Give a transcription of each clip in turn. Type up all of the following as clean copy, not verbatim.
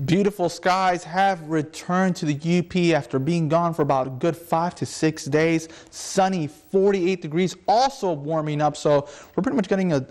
Beautiful skies have returned to the UP after being gone for about a good 5 to 6 days. Sunny, 48 degrees, also warming up. So we're pretty much getting a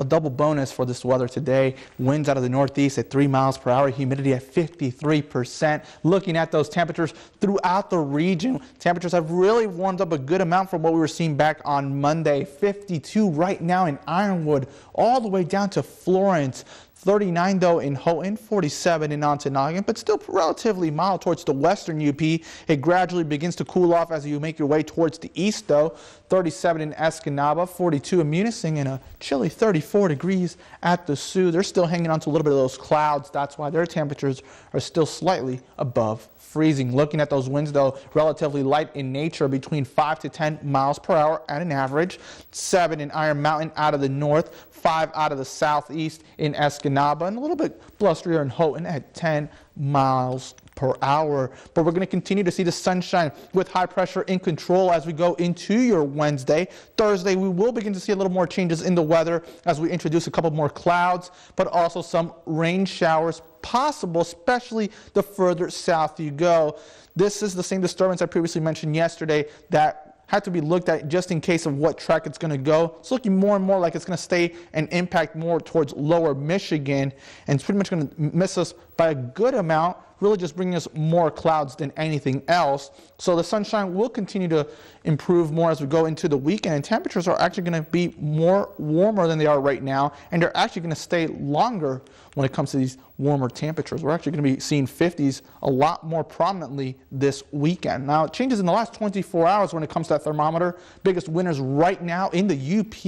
double bonus for this weather today. Winds out of the northeast at 3 miles per hour, humidity at 53%. Looking at those temperatures throughout the region, temperatures have really warmed up a good amount from what we were seeing back on Monday. 52 right now in Ironwood, all the way down to Florence. 39 though in Houghton, 47 in Ontonagon, but still relatively mild towards the western UP. It gradually begins to cool off as you make your way towards the east though. 37 in Escanaba, 42 in Munising, and a chilly 34 degrees at the Sioux. They're still hanging on to a little bit of those clouds. That's why their temperatures are still slightly above freezing. Looking at those winds though, relatively light in nature, between 5 to 10 miles per hour at an average. 7 in Iron Mountain out of the north, 5 out of the southeast in Escanaba, and a little bit blusterier in Houghton at 10 miles per hour. But we're going to continue to see the sunshine with high pressure in control as we go into your Wednesday. Thursday, we will begin to see a little more changes in the weather as we introduce a couple more clouds, but also some rain showers possible, especially the further south you go. This is the same disturbance I previously mentioned yesterday that had to be looked at just in case of what track it's going to go. It's looking more and more like it's going to stay and impact more towards lower Michigan, and it's pretty much going to miss us by a good amount, really just bringing us more clouds than anything else. So the sunshine will continue to improve more as we go into the weekend, and temperatures are actually going to be more warmer than they are right now, and they're actually going to stay longer when it comes to these warmer temperatures. We're actually going to be seeing 50s a lot more prominently this weekend. Now, it changes in the last 24 hours when it comes to that thermometer. Biggest winners right now in the UP,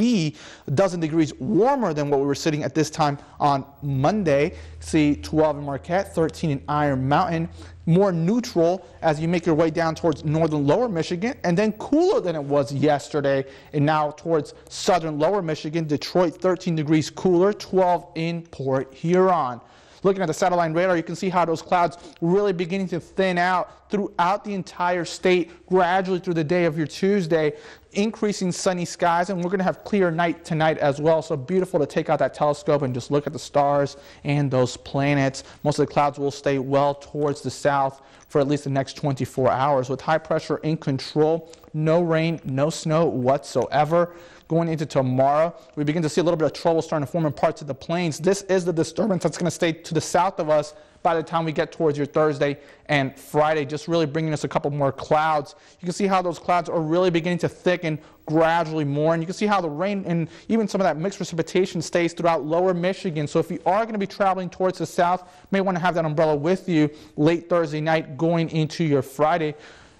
a dozen degrees warmer than what we were sitting at this time on Monday. See 12 in Marquette, 13 in Iron Mountain. More neutral as you make your way down towards northern lower Michigan, and then cooler than it was yesterday, and now towards southern lower Michigan. Detroit 13 degrees cooler, 12 in Port Huron. Looking at the satellite radar, you can see how those clouds really beginning to thin out throughout the entire state gradually through the day of your Tuesday. Increasing sunny skies, and we're going to have clear night tonight as well. So beautiful to take out that telescope and just look at the stars and those planets. Most of the clouds will stay well towards the south for at least the next 24 hours. With high pressure in control, no rain, no snow whatsoever. Going into tomorrow, we begin to see a little bit of trouble starting to form in parts of the plains. This is the disturbance that's going to stay to the south of us by the time we get towards your Thursday and Friday, just really bringing us a couple more clouds. You can see how those clouds are really beginning to thicken gradually more, and you can see how the rain and even some of that mixed precipitation stays throughout lower Michigan. So if you are going to be traveling towards the south, you may want to have that umbrella with you late Thursday night going into your Friday.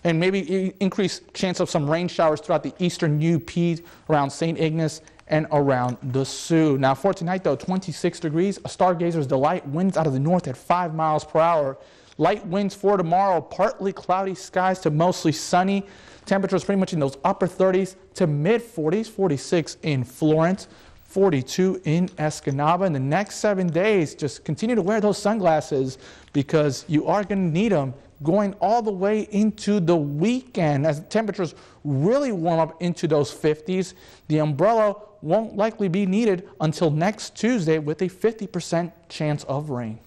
And maybe increased chance of some rain showers throughout the eastern UP around St. Ignace and around the Sioux. Now for tonight though, 26 degrees, a stargazer's delight, winds out of the north at 5 miles per hour. Light winds for tomorrow, partly cloudy skies to mostly sunny. Temperatures pretty much in those upper 30s to mid 40s, 46 in Florence, 42 in Escanaba. In the next 7 days, just continue to wear those sunglasses because you are going to need them going all the way into the weekend. As temperatures really warm up into those 50s, the umbrella won't likely be needed until next Tuesday with a 50% chance of rain.